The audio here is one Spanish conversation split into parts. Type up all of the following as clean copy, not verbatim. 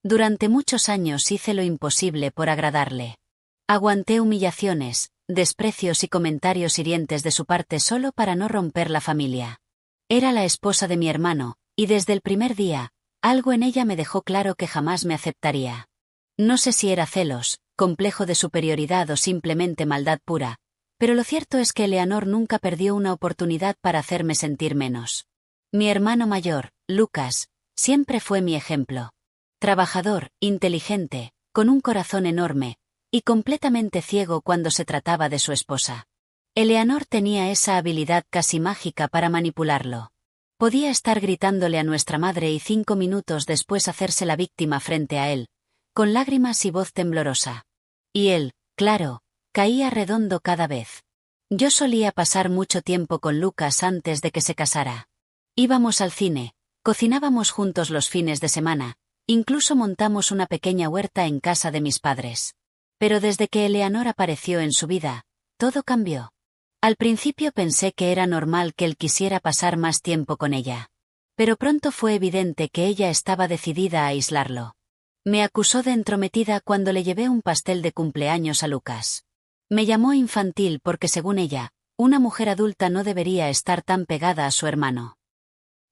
Durante muchos años hice lo imposible por agradarle. Aguanté humillaciones, desprecios y comentarios hirientes de su parte solo para no romper la familia. Era la esposa de mi hermano, y desde el primer día, algo en ella me dejó claro que jamás me aceptaría. No sé si era celos, complejo de superioridad o simplemente maldad pura, pero lo cierto es que Eleanor nunca perdió una oportunidad para hacerme sentir menos. Mi hermano mayor, Lucas, siempre fue mi ejemplo. Trabajador, inteligente, con un corazón enorme, y completamente ciego cuando se trataba de su esposa. Eleanor tenía esa habilidad casi mágica para manipularlo. Podía estar gritándole a nuestra madre y 5 minutos después hacerse la víctima frente a él, con lágrimas y voz temblorosa. Y él, claro, caía redondo cada vez. Yo solía pasar mucho tiempo con Lucas antes de que se casara. Íbamos al cine, cocinábamos juntos los fines de semana, incluso montamos una pequeña huerta en casa de mis padres. Pero desde que Eleanor apareció en su vida, todo cambió. Al principio pensé que era normal que él quisiera pasar más tiempo con ella. Pero pronto fue evidente que ella estaba decidida a aislarlo. Me acusó de entrometida cuando le llevé un pastel de cumpleaños a Lucas. Me llamó infantil porque según ella, una mujer adulta no debería estar tan pegada a su hermano.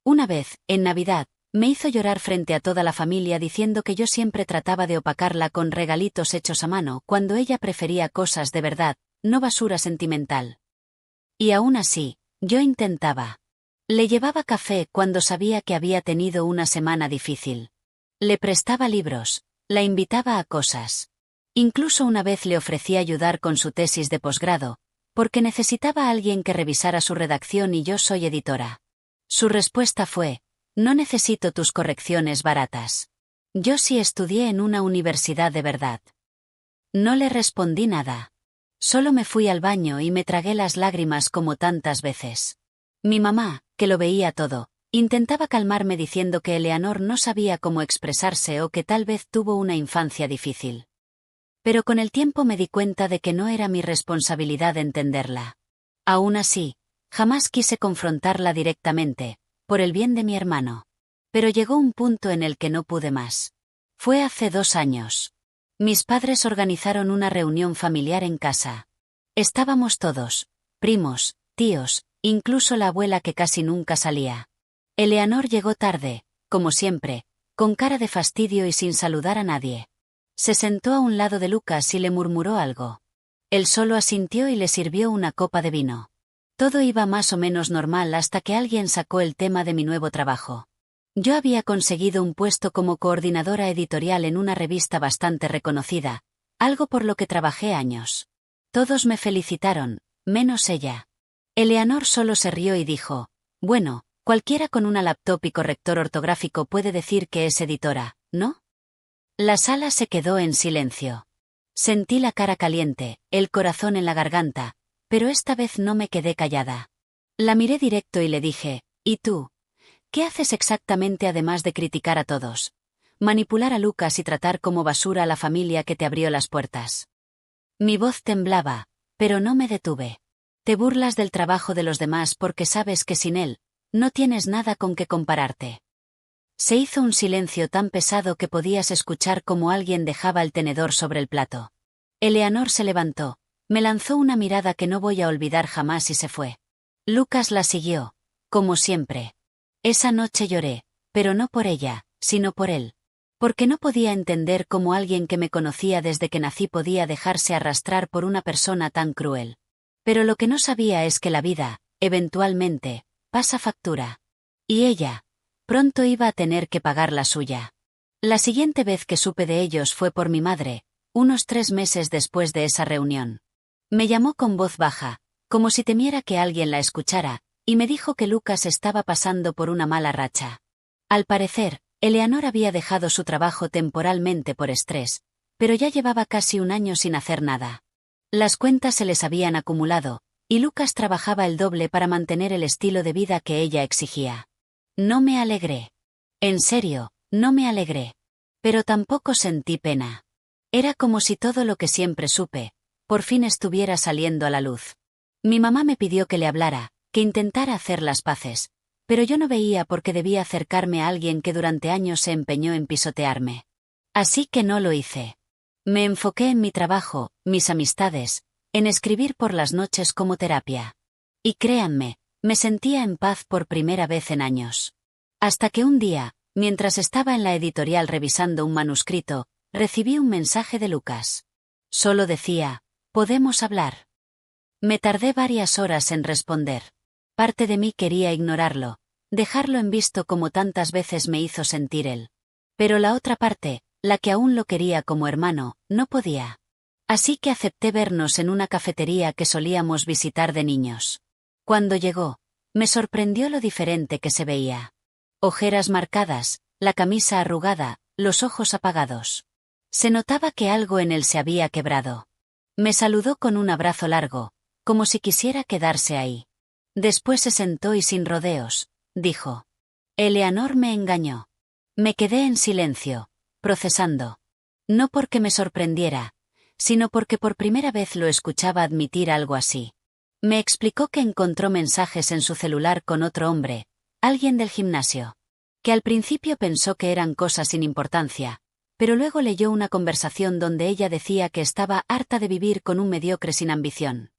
Una vez, en Navidad, me hizo llorar frente a toda la familia diciendo que yo siempre trataba de opacarla con regalitos hechos a mano cuando ella prefería cosas de verdad, no basura sentimental. Y aún así, yo intentaba. Le llevaba café cuando sabía que había tenido una semana difícil. Le prestaba libros, la invitaba a cosas. Incluso una vez le ofrecí ayudar con su tesis de posgrado, porque necesitaba a alguien que revisara su redacción y yo soy editora. Su respuesta fue: no necesito tus correcciones baratas. Yo sí estudié en una universidad de verdad. No le respondí nada. Solo me fui al baño y me tragué las lágrimas como tantas veces. Mi mamá, que lo veía todo, intentaba calmarme diciendo que Eleanor no sabía cómo expresarse o que tal vez tuvo una infancia difícil. Pero con el tiempo me di cuenta de que no era mi responsabilidad entenderla. Aún así, jamás quise confrontarla directamente, por el bien de mi hermano. Pero llegó un punto en el que no pude más. Fue hace 2 años. Mis padres organizaron una reunión familiar en casa. Estábamos todos, primos, tíos, incluso la abuela que casi nunca salía. Eleanor llegó tarde, como siempre, con cara de fastidio y sin saludar a nadie. Se sentó a un lado de Lucas y le murmuró algo. Él solo asintió y le sirvió una copa de vino. Todo iba más o menos normal hasta que alguien sacó el tema de mi nuevo trabajo. Yo había conseguido un puesto como coordinadora editorial en una revista bastante reconocida, algo por lo que trabajé años. Todos me felicitaron, menos ella. Eleanor solo se rió y dijo: bueno, cualquiera con una laptop y corrector ortográfico puede decir que es editora, ¿no? La sala se quedó en silencio. Sentí la cara caliente, el corazón en la garganta, pero esta vez no me quedé callada. La miré directo y le dije: ¿y tú? ¿Qué haces exactamente además de criticar a todos? Manipular a Lucas y tratar como basura a la familia que te abrió las puertas. Mi voz temblaba, pero no me detuve. Te burlas del trabajo de los demás porque sabes que sin él, no tienes nada con que compararte. Se hizo un silencio tan pesado que podías escuchar cómo alguien dejaba el tenedor sobre el plato. Eleanor se levantó, me lanzó una mirada que no voy a olvidar jamás y se fue. Lucas la siguió, como siempre. Esa noche lloré, pero no por ella, sino por él. Porque no podía entender cómo alguien que me conocía desde que nací podía dejarse arrastrar por una persona tan cruel. Pero lo que no sabía es que la vida, eventualmente, pasa factura. Y ella, pronto iba a tener que pagar la suya. La siguiente vez que supe de ellos fue por mi madre, unos 3 meses después de esa reunión. Me llamó con voz baja, como si temiera que alguien la escuchara, y me dijo que Lucas estaba pasando por una mala racha. Al parecer, Eleanor había dejado su trabajo temporalmente por estrés, pero ya llevaba casi 1 año sin hacer nada. Las cuentas se les habían acumulado, y Lucas trabajaba el doble para mantener el estilo de vida que ella exigía. No me alegré. En serio, no me alegré. Pero tampoco sentí pena. Era como si todo lo que siempre supe, por fin estuviera saliendo a la luz. Mi mamá me pidió que le hablara, que intentara hacer las paces, pero yo no veía por qué debía acercarme a alguien que durante años se empeñó en pisotearme. Así que no lo hice. Me enfoqué en mi trabajo, mis amistades, en escribir por las noches como terapia. Y créanme, me sentía en paz por primera vez en años. Hasta que un día, mientras estaba en la editorial revisando un manuscrito, recibí un mensaje de Lucas. Solo decía, «¿Podemos hablar?». Me tardé varias horas en responder. Parte de mí quería ignorarlo, dejarlo en visto como tantas veces me hizo sentir él. Pero la otra parte, la que aún lo quería como hermano, no podía. Así que acepté vernos en una cafetería que solíamos visitar de niños. Cuando llegó, me sorprendió lo diferente que se veía. Ojeras marcadas, la camisa arrugada, los ojos apagados. Se notaba que algo en él se había quebrado. Me saludó con un abrazo largo, como si quisiera quedarse ahí. Después se sentó y sin rodeos, dijo. Eleanor me engañó. Me quedé en silencio, procesando. No porque me sorprendiera, sino porque por primera vez lo escuchaba admitir algo así. Me explicó que encontró mensajes en su celular con otro hombre, alguien del gimnasio, que al principio pensó que eran cosas sin importancia, pero luego leyó una conversación donde ella decía que estaba harta de vivir con un mediocre sin ambición.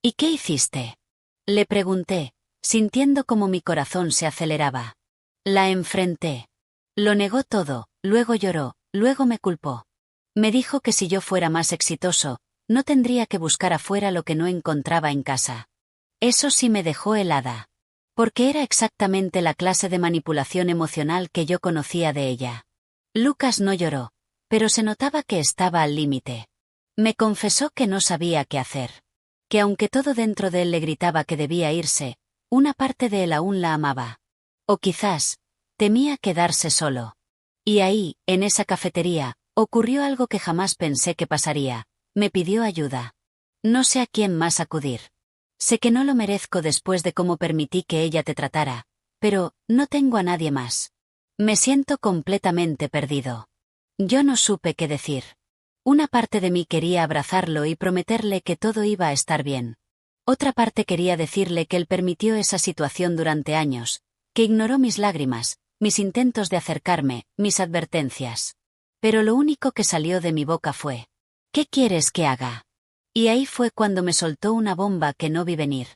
¿Y qué hiciste?, le pregunté, sintiendo como mi corazón se aceleraba. La enfrenté. Lo negó todo, luego lloró, luego me culpó. Me dijo que si yo fuera más exitoso, no tendría que buscar afuera lo que no encontraba en casa. Eso sí me dejó helada. Porque era exactamente la clase de manipulación emocional que yo conocía de ella. Lucas no lloró, pero se notaba que estaba al límite. Me confesó que no sabía qué hacer. Que aunque todo dentro de él le gritaba que debía irse, una parte de él aún la amaba. O quizás, temía quedarse solo. Y ahí, en esa cafetería, ocurrió algo que jamás pensé que pasaría. Me pidió ayuda. No sé a quién más acudir. Sé que no lo merezco después de cómo permití que ella te tratara, pero no tengo a nadie más. Me siento completamente perdido. Yo no supe qué decir. Una parte de mí quería abrazarlo y prometerle que todo iba a estar bien. Otra parte quería decirle que él permitió esa situación durante años, que ignoró mis lágrimas, mis intentos de acercarme, mis advertencias. Pero lo único que salió de mi boca fue, ¿qué quieres que haga? Y ahí fue cuando me soltó una bomba que no vi venir.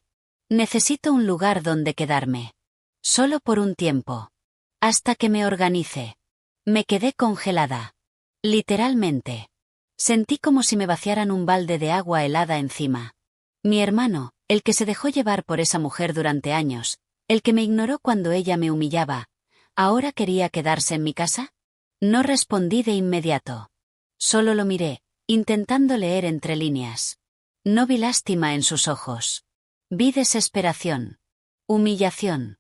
Necesito un lugar donde quedarme. Solo por un tiempo. Hasta que me organice. Me quedé congelada. Literalmente. Sentí como si me vaciaran un balde de agua helada encima. Mi hermano, el que se dejó llevar por esa mujer durante años, el que me ignoró cuando ella me humillaba, ¿ahora quería quedarse en mi casa? No respondí de inmediato. Solo lo miré, intentando leer entre líneas. No vi lástima en sus ojos. Vi desesperación. Humillación.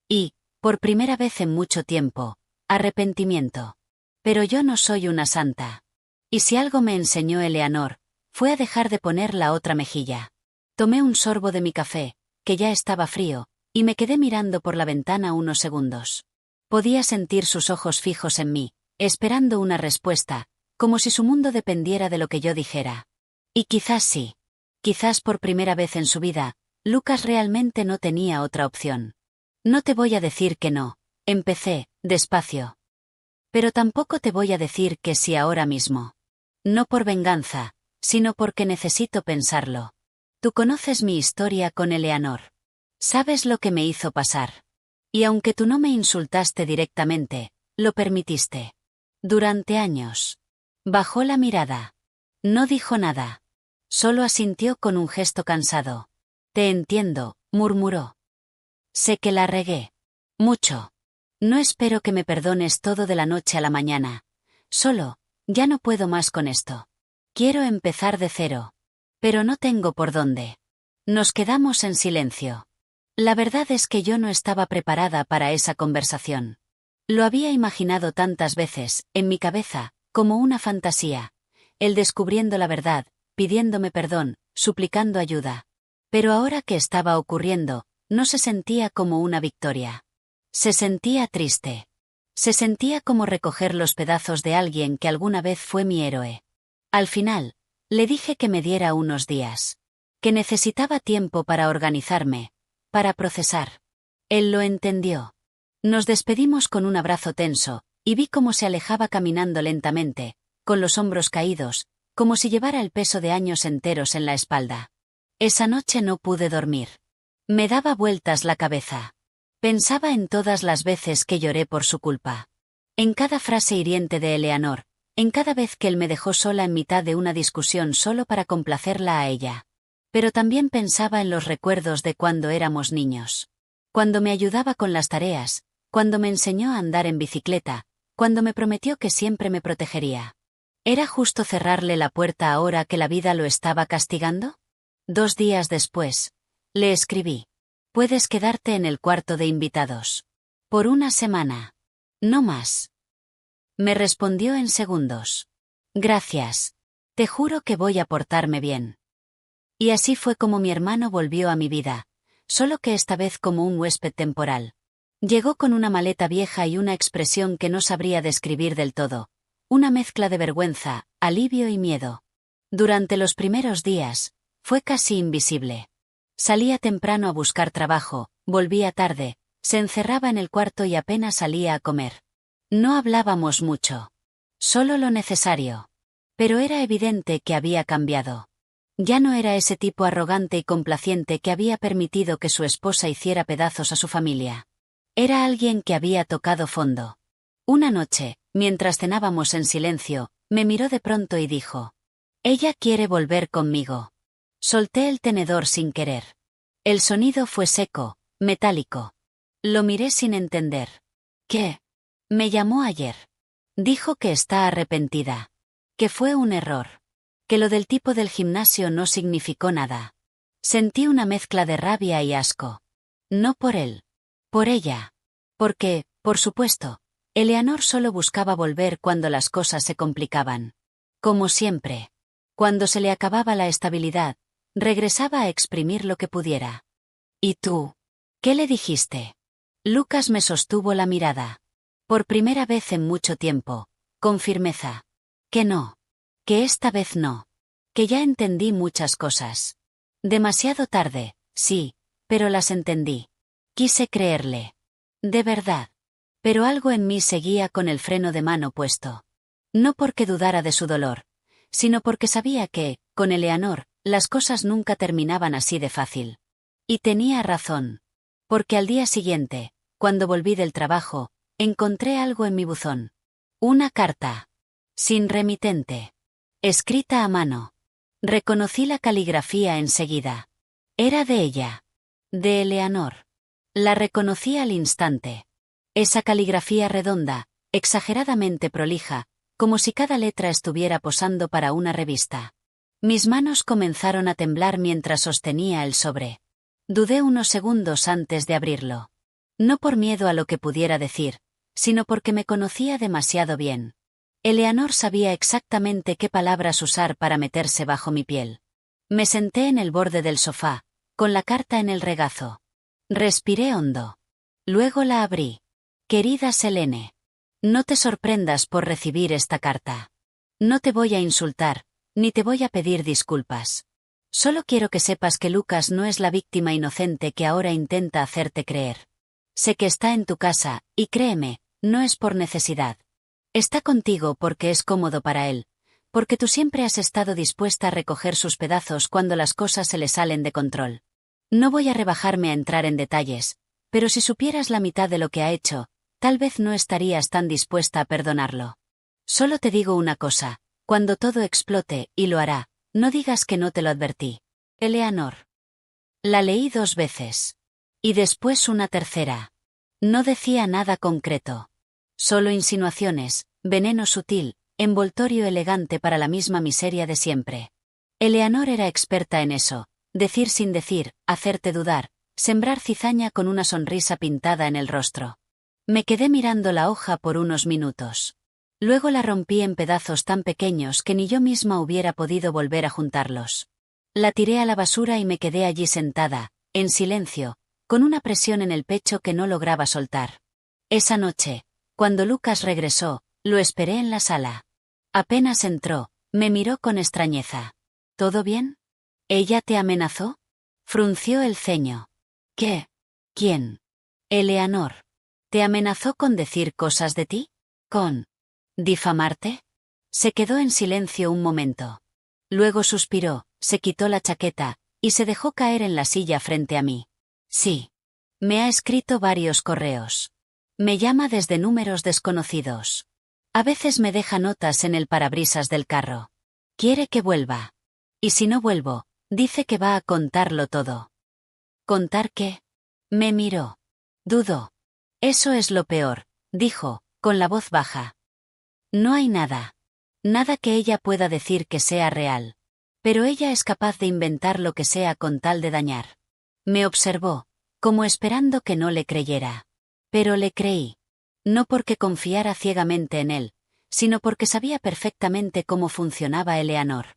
Y, por primera vez en mucho tiempo, arrepentimiento. Pero yo no soy una santa. Y si algo me enseñó Eleanor, fue a dejar de poner la otra mejilla. Tomé un sorbo de mi café, que ya estaba frío, y me quedé mirando por la ventana unos segundos. Podía sentir sus ojos fijos en mí, esperando una respuesta, como si su mundo dependiera de lo que yo dijera. Y quizás sí. Quizás por primera vez en su vida, Lucas realmente no tenía otra opción. No te voy a decir que no, empecé, despacio. Pero tampoco te voy a decir que sí ahora mismo. No por venganza, sino porque necesito pensarlo. Tú conoces mi historia con Eleanor. Sabes lo que me hizo pasar. Y aunque tú no me insultaste directamente, lo permitiste. Durante años. Bajó la mirada. No dijo nada. Solo asintió con un gesto cansado. Te entiendo, murmuró. Sé que la regué. Mucho. No espero que me perdones todo de la noche a la mañana. Solo, ya no puedo más con esto. Quiero empezar de cero. Pero no tengo por dónde. Nos quedamos en silencio. La verdad es que yo no estaba preparada para esa conversación. Lo había imaginado tantas veces, en mi cabeza, como una fantasía. Él descubriendo la verdad, pidiéndome perdón, suplicando ayuda. Pero ahora que estaba ocurriendo, no se sentía como una victoria. Se sentía triste. Se sentía como recoger los pedazos de alguien que alguna vez fue mi héroe. Al final, le dije que me diera unos días. Que necesitaba tiempo para organizarme, para procesar. Él lo entendió. Nos despedimos con un abrazo tenso, y vi cómo se alejaba caminando lentamente, con los hombros caídos, como si llevara el peso de años enteros en la espalda. Esa noche no pude dormir. Me daba vueltas la cabeza. Pensaba en todas las veces que lloré por su culpa. En cada frase hiriente de Eleanor, en cada vez que él me dejó sola en mitad de una discusión solo para complacerla a ella. Pero también pensaba en los recuerdos de cuando éramos niños. Cuando me ayudaba con las tareas, cuando me enseñó a andar en bicicleta, cuando me prometió que siempre me protegería. ¿Era justo cerrarle la puerta ahora que la vida lo estaba castigando? 2 días después, le escribí. Puedes quedarte en el cuarto de invitados. Por una semana. No más. Me respondió en segundos. Gracias. Te juro que voy a portarme bien. Y así fue como mi hermano volvió a mi vida, solo que esta vez como un huésped temporal. Llegó con una maleta vieja y una expresión que no sabría describir del todo, una mezcla de vergüenza, alivio y miedo. Durante los primeros días, fue casi invisible. Salía temprano a buscar trabajo, volvía tarde, se encerraba en el cuarto y apenas salía a comer. No hablábamos mucho. Solo lo necesario. Pero era evidente que había cambiado. Ya no era ese tipo arrogante y complaciente que había permitido que su esposa hiciera pedazos a su familia. Era alguien que había tocado fondo. Una noche, mientras cenábamos en silencio, me miró de pronto y dijo: «Ella quiere volver conmigo». Solté el tenedor sin querer. El sonido fue seco, metálico. Lo miré sin entender. «¿Qué?» Me llamó ayer. Dijo que está arrepentida. Que fue un error. Que lo del tipo del gimnasio no significó nada. Sentí una mezcla de rabia y asco. No por él. Por ella. Porque, por supuesto, Eleanor solo buscaba volver cuando las cosas se complicaban. Como siempre. Cuando se le acababa la estabilidad, regresaba a exprimir lo que pudiera. ¿Y tú? ¿Qué le dijiste? Lucas me sostuvo la mirada. Por primera vez en mucho tiempo, con firmeza. Que no. Que esta vez no. Que ya entendí muchas cosas. Demasiado tarde, sí, pero las entendí. Quise creerle. De verdad. Pero algo en mí seguía con el freno de mano puesto. No porque dudara de su dolor, sino porque sabía que, con Eleanor, las cosas nunca terminaban así de fácil. Y tenía razón. Porque al día siguiente, cuando volví del trabajo, encontré algo en mi buzón. Una carta. Sin remitente. Escrita a mano. Reconocí la caligrafía enseguida. Era de ella. De Eleanor. La reconocí al instante. Esa caligrafía redonda, exageradamente prolija, como si cada letra estuviera posando para una revista. Mis manos comenzaron a temblar mientras sostenía el sobre. Dudé unos segundos antes de abrirlo. No por miedo a lo que pudiera decir, sino porque me conocía demasiado bien. Eleanor sabía exactamente qué palabras usar para meterse bajo mi piel. Me senté en el borde del sofá, con la carta en el regazo. Respiré hondo. Luego la abrí. Querida Selene. No te sorprendas por recibir esta carta. No te voy a insultar, ni te voy a pedir disculpas. Solo quiero que sepas que Lucas no es la víctima inocente que ahora intenta hacerte creer. Sé que está en tu casa, y créeme, no es por necesidad. Está contigo porque es cómodo para él, porque tú siempre has estado dispuesta a recoger sus pedazos cuando las cosas se le salen de control. No voy a rebajarme a entrar en detalles, pero si supieras la mitad de lo que ha hecho, tal vez no estarías tan dispuesta a perdonarlo. Solo te digo una cosa, cuando todo explote, y lo hará, no digas que no te lo advertí. Eleanor. La leí 2 veces. Y después una tercera. No decía nada concreto. Solo insinuaciones, veneno sutil, envoltorio elegante para la misma miseria de siempre. Eleanor era experta en eso, decir sin decir, hacerte dudar, sembrar cizaña con una sonrisa pintada en el rostro. Me quedé mirando la hoja por unos minutos. Luego la rompí en pedazos tan pequeños que ni yo misma hubiera podido volver a juntarlos. La tiré a la basura y me quedé allí sentada, en silencio, con una presión en el pecho que no lograba soltar. Esa noche, cuando Lucas regresó, lo esperé en la sala. Apenas entró, me miró con extrañeza. ¿Todo bien? ¿Ella te amenazó? Frunció el ceño. ¿Qué? ¿Quién? Eleanor. ¿Te amenazó con decir cosas de ti? ¿Con difamarte? Se quedó en silencio un momento. Luego suspiró, se quitó la chaqueta, y se dejó caer en la silla frente a mí. Sí. Me ha escrito varios correos. Me llama desde números desconocidos. A veces me deja notas en el parabrisas del carro. Quiere que vuelva. Y si no vuelvo, dice que va a contarlo todo. ¿Contar qué? Me miró. Dudó. Eso es lo peor, dijo, con la voz baja. No hay nada. Nada que ella pueda decir que sea real. Pero ella es capaz de inventar lo que sea con tal de dañar. Me observó, como esperando que no le creyera. Pero le creí. No porque confiara ciegamente en él, sino porque sabía perfectamente cómo funcionaba Eleanor.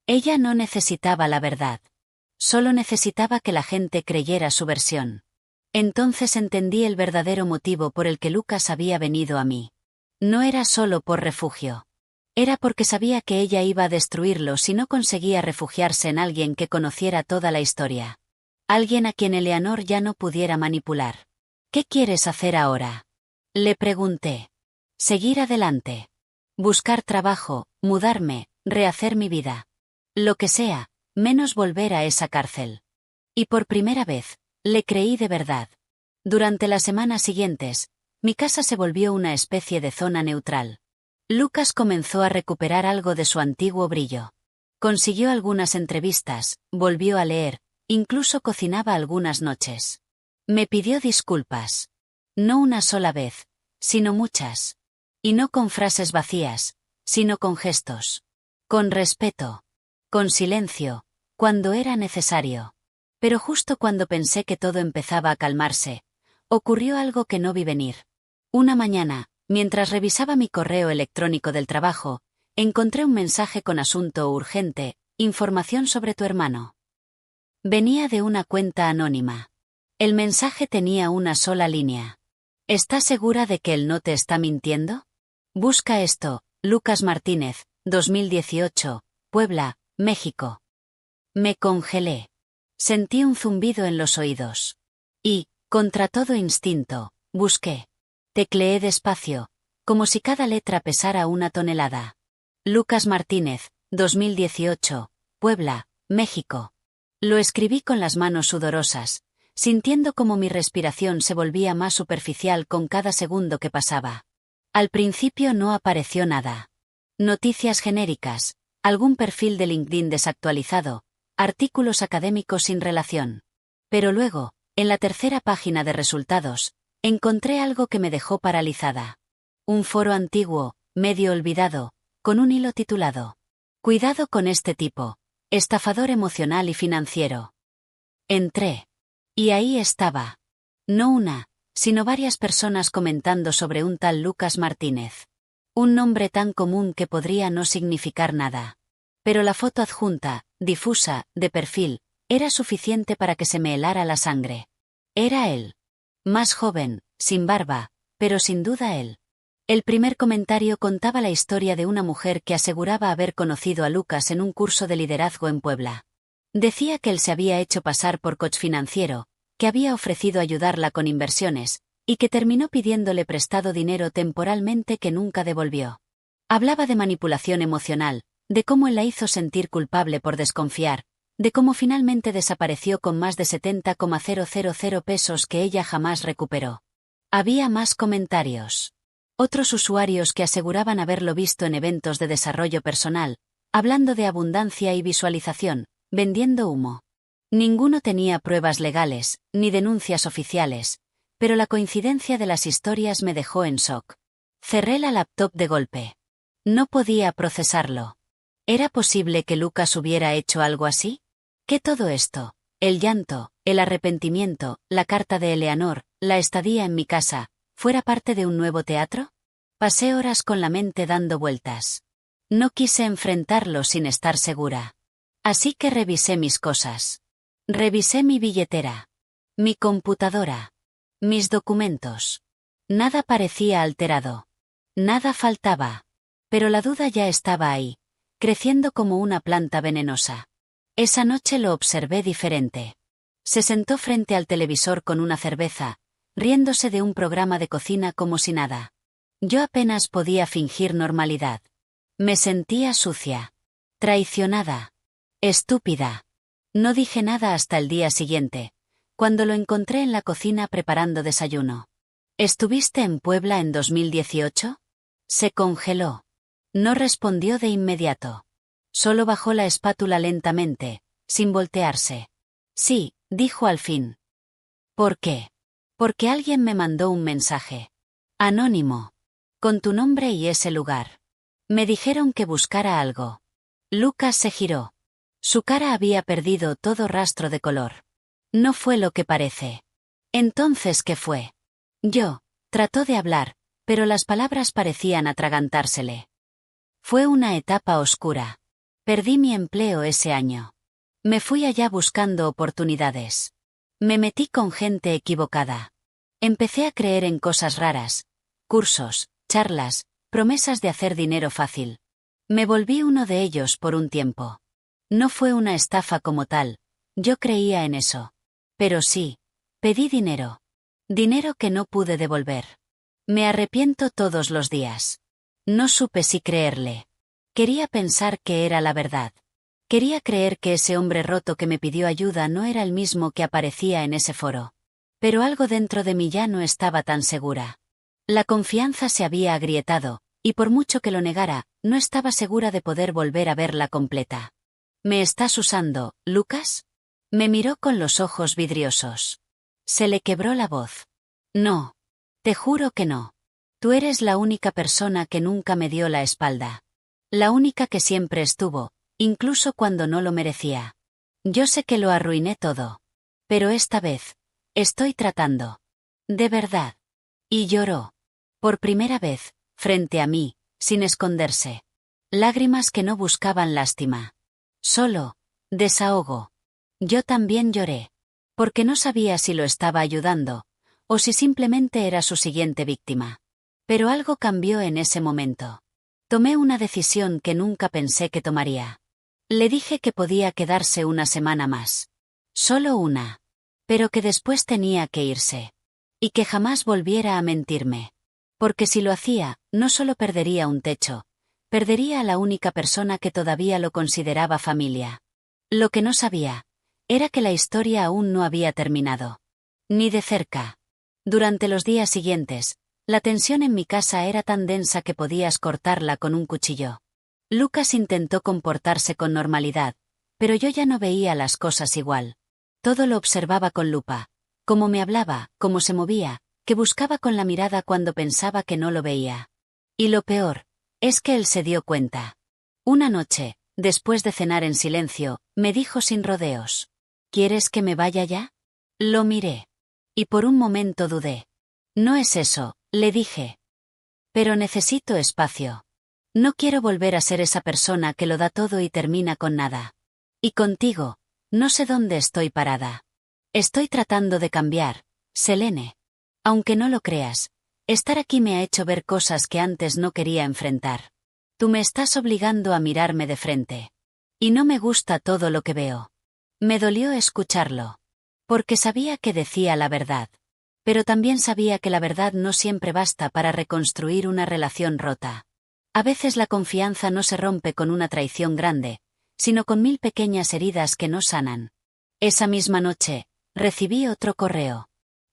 Ella no necesitaba la verdad. Solo necesitaba que la gente creyera su versión. Entonces entendí el verdadero motivo por el que Lucas había venido a mí. No era solo por refugio. Era porque sabía que ella iba a destruirlo si no conseguía refugiarse en alguien que conociera toda la historia. Alguien a quien Eleanor ya no pudiera manipular. ¿Qué quieres hacer ahora? Le pregunté. Seguir adelante. Buscar trabajo, mudarme, rehacer mi vida. Lo que sea, menos volver a esa cárcel. Y por primera vez, le creí de verdad. Durante las semanas siguientes, mi casa se volvió una especie de zona neutral. Lucas comenzó a recuperar algo de su antiguo brillo. Consiguió algunas entrevistas, volvió a leer, incluso cocinaba algunas noches. Me pidió disculpas. No una sola vez, sino muchas. Y no con frases vacías, sino con gestos. Con respeto. Con silencio, cuando era necesario. Pero justo cuando pensé que todo empezaba a calmarse, ocurrió algo que no vi venir. Una mañana, mientras revisaba mi correo electrónico del trabajo, encontré un mensaje con asunto urgente, información sobre tu hermano. Venía de una cuenta anónima. El mensaje tenía una sola línea. ¿Estás segura de que él no te está mintiendo? Busca esto, Lucas Martínez, 2018, Puebla, México. Me congelé. Sentí un zumbido en los oídos. Y, contra todo instinto, busqué. Tecleé despacio, como si cada letra pesara una tonelada. Lucas Martínez, 2018, Puebla, México. Lo escribí con las manos sudorosas, sintiendo como mi respiración se volvía más superficial con cada segundo que pasaba. Al principio no apareció nada. Noticias genéricas, algún perfil de LinkedIn desactualizado, artículos académicos sin relación. Pero luego, en la tercera página de resultados, encontré algo que me dejó paralizada. Un foro antiguo, medio olvidado, con un hilo titulado: Cuidado con este tipo, estafador emocional y financiero. Entré. Y ahí estaba. No una, sino varias personas comentando sobre un tal Lucas Martínez. Un nombre tan común que podría no significar nada. Pero la foto adjunta, difusa, de perfil, era suficiente para que se me helara la sangre. Era él. Más joven, sin barba, pero sin duda él. El primer comentario contaba la historia de una mujer que aseguraba haber conocido a Lucas en un curso de liderazgo en Puebla. Decía que él se había hecho pasar por coach financiero, que había ofrecido ayudarla con inversiones, y que terminó pidiéndole prestado dinero temporalmente que nunca devolvió. Hablaba de manipulación emocional, de cómo él la hizo sentir culpable por desconfiar, de cómo finalmente desapareció con más de 70,000 pesos que ella jamás recuperó. Había más comentarios. Otros usuarios que aseguraban haberlo visto en eventos de desarrollo personal, hablando de abundancia y visualización, vendiendo humo. Ninguno tenía pruebas legales, ni denuncias oficiales, pero la coincidencia de las historias me dejó en shock. Cerré la laptop de golpe. No podía procesarlo. ¿Era posible que Lucas hubiera hecho algo así? ¿Qué todo esto, el llanto, el arrepentimiento, la carta de Eleanor, la estadía en mi casa, fuera parte de un nuevo teatro? Pasé horas con la mente dando vueltas. No quise enfrentarlo sin estar segura. Así que revisé mis cosas. Revisé mi billetera. Mi computadora. Mis documentos. Nada parecía alterado. Nada faltaba. Pero la duda ya estaba ahí, creciendo como una planta venenosa. Esa noche lo observé diferente. Se sentó frente al televisor con una cerveza, riéndose de un programa de cocina como si nada. Yo apenas podía fingir normalidad. Me sentía sucia. Traicionada. Estúpida. No dije nada hasta el día siguiente, cuando lo encontré en la cocina preparando desayuno. ¿Estuviste en Puebla en 2018? Se congeló. No respondió de inmediato. Solo bajó la espátula lentamente, sin voltearse. Sí, dijo al fin. ¿Por qué? Porque alguien me mandó un mensaje. Anónimo. Con tu nombre y ese lugar. Me dijeron que buscara algo. Lucas se giró. Su cara había perdido todo rastro de color. No fue lo que parece. Entonces, ¿qué fue? Yo. Trató de hablar, pero las palabras parecían atragantársele. Fue una etapa oscura. Perdí mi empleo ese año. Me fui allá buscando oportunidades. Me metí con gente equivocada. Empecé a creer en cosas raras. Cursos, charlas, promesas de hacer dinero fácil. Me volví uno de ellos por un tiempo. No fue una estafa como tal, yo creía en eso. Pero sí, pedí dinero. Dinero que no pude devolver. Me arrepiento todos los días. No supe si creerle. Quería pensar que era la verdad. Quería creer que ese hombre roto que me pidió ayuda no era el mismo que aparecía en ese foro. Pero algo dentro de mí ya no estaba tan segura. La confianza se había agrietado, y por mucho que lo negara, no estaba segura de poder volver a verla completa. ¿Me estás usando, Lucas? Me miró con los ojos vidriosos. Se le quebró la voz. No. Te juro que no. Tú eres la única persona que nunca me dio la espalda. La única que siempre estuvo, incluso cuando no lo merecía. Yo sé que lo arruiné todo. Pero esta vez, estoy tratando. De verdad. Y lloró. Por primera vez, frente a mí, sin esconderse. Lágrimas que no buscaban lástima. Solo, desahogo. Yo también lloré. Porque no sabía si lo estaba ayudando, o si simplemente era su siguiente víctima. Pero algo cambió en ese momento. Tomé una decisión que nunca pensé que tomaría. Le dije que podía quedarse una semana más. Solo una. Pero que después tenía que irse. Y que jamás volviera a mentirme. Porque si lo hacía, no solo perdería un techo, perdería a la única persona que todavía lo consideraba familia. Lo que no sabía era que la historia aún no había terminado. Ni de cerca. Durante los días siguientes, la tensión en mi casa era tan densa que podías cortarla con un cuchillo. Lucas intentó comportarse con normalidad, pero yo ya no veía las cosas igual. Todo lo observaba con lupa. Cómo me hablaba, cómo se movía, que buscaba con la mirada cuando pensaba que no lo veía. Y lo peor, es que él se dio cuenta. Una noche, después de cenar en silencio, me dijo sin rodeos. ¿Quieres que me vaya ya? Lo miré. Y por un momento dudé. No es eso, le dije. Pero necesito espacio. No quiero volver a ser esa persona que lo da todo y termina con nada. Y contigo, no sé dónde estoy parada. Estoy tratando de cambiar, Selene. Aunque no lo creas, estar aquí me ha hecho ver cosas que antes no quería enfrentar. Tú me estás obligando a mirarme de frente. Y no me gusta todo lo que veo. Me dolió escucharlo. Porque sabía que decía la verdad. Pero también sabía que la verdad no siempre basta para reconstruir una relación rota. A veces la confianza no se rompe con una traición grande, sino con 1000 pequeñas heridas que no sanan. Esa misma noche, recibí otro correo.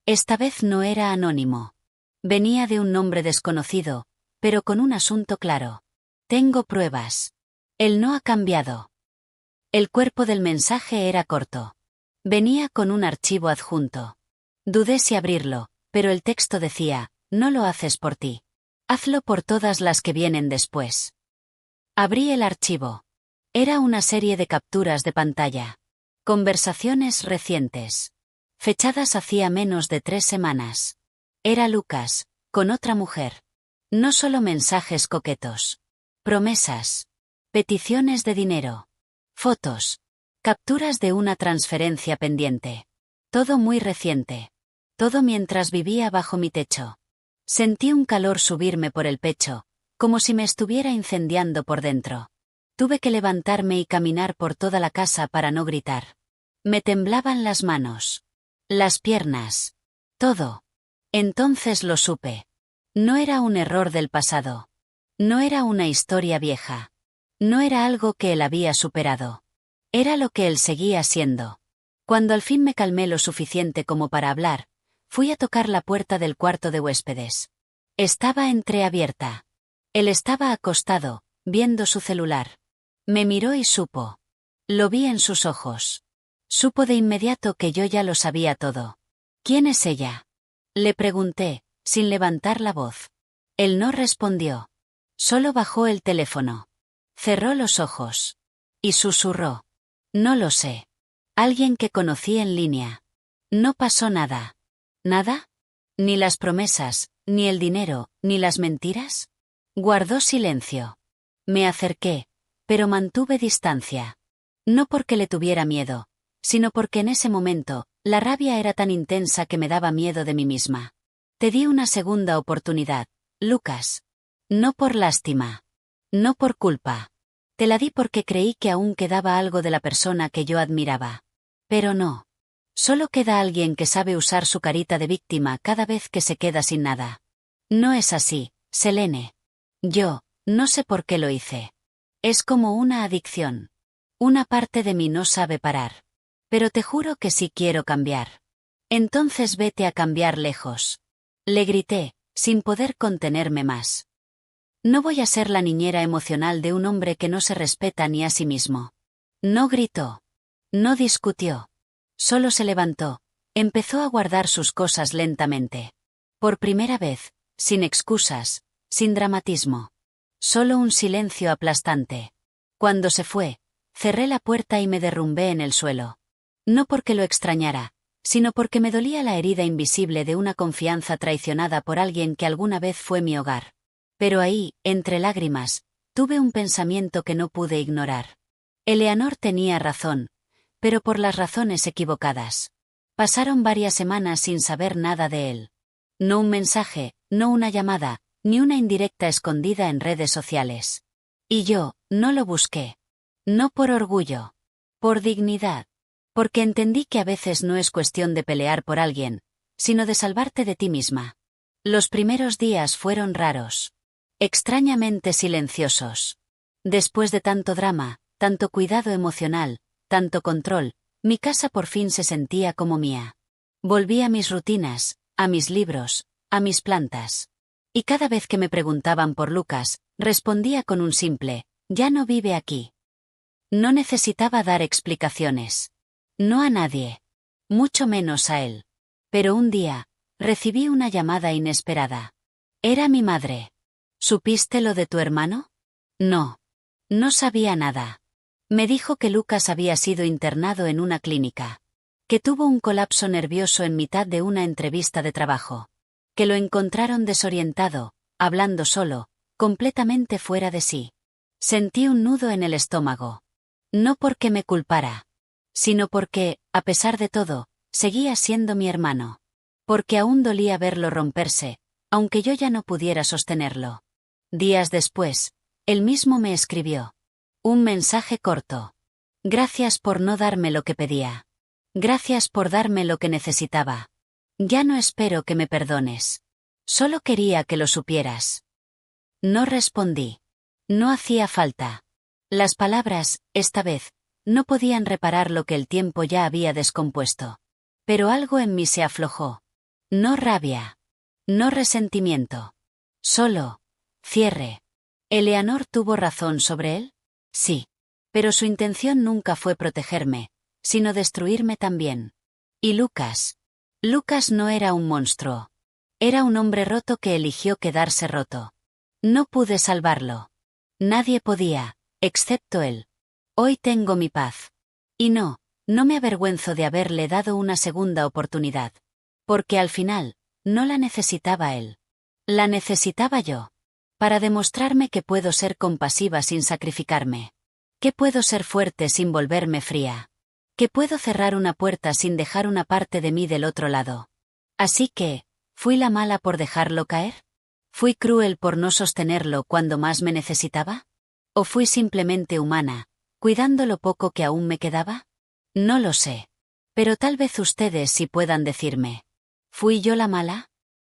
Esta vez no era anónimo. Venía de un nombre desconocido, pero con un asunto claro. Tengo pruebas. Él no ha cambiado. El cuerpo del mensaje era corto. Venía con un archivo adjunto. Dudé si abrirlo, pero el texto decía, no lo haces por ti. Hazlo por todas las que vienen después. Abrí el archivo. Era una serie de capturas de pantalla. Conversaciones recientes. Fechadas hacía menos de 3 semanas. Era Lucas, con otra mujer. No solo mensajes coquetos. Promesas. Peticiones de dinero. Fotos. Capturas de una transferencia pendiente. Todo muy reciente. Todo mientras vivía bajo mi techo. Sentí un calor subirme por el pecho, como si me estuviera incendiando por dentro. Tuve que levantarme y caminar por toda la casa para no gritar. Me temblaban las manos. Las piernas. Todo. Entonces lo supe. No era un error del pasado. No era una historia vieja. No era algo que él había superado. Era lo que él seguía siendo. Cuando al fin me calmé lo suficiente como para hablar, fui a tocar la puerta del cuarto de huéspedes. Estaba entreabierta. Él estaba acostado, viendo su celular. Me miró y supo. Lo vi en sus ojos. Supo de inmediato que yo ya lo sabía todo. ¿Quién es ella? Le pregunté, sin levantar la voz. Él no respondió. Solo bajó el teléfono. Cerró los ojos. Y susurró. No lo sé. Alguien que conocí en línea. No pasó nada. ¿Nada? ¿Ni las promesas, ni el dinero, ni las mentiras? Guardó silencio. Me acerqué, pero mantuve distancia. No porque le tuviera miedo, sino porque en ese momento, la rabia era tan intensa que me daba miedo de mí misma. Te di una segunda oportunidad, Lucas. No por lástima. No por culpa. Te la di porque creí que aún quedaba algo de la persona que yo admiraba. Pero no. Solo queda alguien que sabe usar su carita de víctima cada vez que se queda sin nada. No es así, Selene. Yo, no sé por qué lo hice. Es como una adicción. Una parte de mí no sabe parar. Pero te juro que sí quiero cambiar. Entonces vete a cambiar lejos. Le grité, sin poder contenerme más. No voy a ser la niñera emocional de un hombre que no se respeta ni a sí mismo. No gritó. No discutió. Solo se levantó. Empezó a guardar sus cosas lentamente. Por primera vez, sin excusas, sin dramatismo. Solo un silencio aplastante. Cuando se fue, cerré la puerta y me derrumbé en el suelo. No porque lo extrañara, sino porque me dolía la herida invisible de una confianza traicionada por alguien que alguna vez fue mi hogar. Pero ahí, entre lágrimas, tuve un pensamiento que no pude ignorar. Eleanor tenía razón, pero por las razones equivocadas. Pasaron varias semanas sin saber nada de él. No un mensaje, no una llamada, ni una indirecta escondida en redes sociales. Y yo, no lo busqué. No por orgullo. Por dignidad. Porque entendí que a veces no es cuestión de pelear por alguien, sino de salvarte de ti misma. Los primeros días fueron raros. Extrañamente silenciosos. Después de tanto drama, tanto cuidado emocional, tanto control, mi casa por fin se sentía como mía. Volví a mis rutinas, a mis libros, a mis plantas. Y cada vez que me preguntaban por Lucas, respondía con un simple, ya no vive aquí. No necesitaba dar explicaciones. No a nadie. Mucho menos a él. Pero un día, recibí una llamada inesperada. Era mi madre. ¿Supiste lo de tu hermano? No. No sabía nada. Me dijo que Lucas había sido internado en una clínica. Que tuvo un colapso nervioso en mitad de una entrevista de trabajo. Que lo encontraron desorientado, hablando solo, completamente fuera de sí. Sentí un nudo en el estómago. No porque me culpara, sino porque, a pesar de todo, seguía siendo mi hermano. Porque aún dolía verlo romperse, aunque yo ya no pudiera sostenerlo. Días después, él mismo me escribió. Un mensaje corto. Gracias por no darme lo que pedía. Gracias por darme lo que necesitaba. Ya no espero que me perdones. Solo quería que lo supieras. No respondí. No hacía falta. Las palabras, esta vez, no podían reparar lo que el tiempo ya había descompuesto. Pero algo en mí se aflojó. No rabia. No resentimiento. Solo cierre. ¿Eleanor tuvo razón sobre él? Sí. Pero su intención nunca fue protegerme, sino destruirme también. ¿Y Lucas? Lucas no era un monstruo. Era un hombre roto que eligió quedarse roto. No pude salvarlo. Nadie podía, excepto él. Hoy tengo mi paz. Y no me avergüenzo de haberle dado una segunda oportunidad. Porque al final, no la necesitaba él. La necesitaba yo. Para demostrarme que puedo ser compasiva sin sacrificarme. Que puedo ser fuerte sin volverme fría. Que puedo cerrar una puerta sin dejar una parte de mí del otro lado. Así que, ¿fui la mala por dejarlo caer? ¿Fui cruel por no sostenerlo cuando más me necesitaba? ¿O fui simplemente humana, cuidando lo poco que aún me quedaba? No lo sé. Pero tal vez ustedes sí puedan decirme. ¿Fui yo la mala?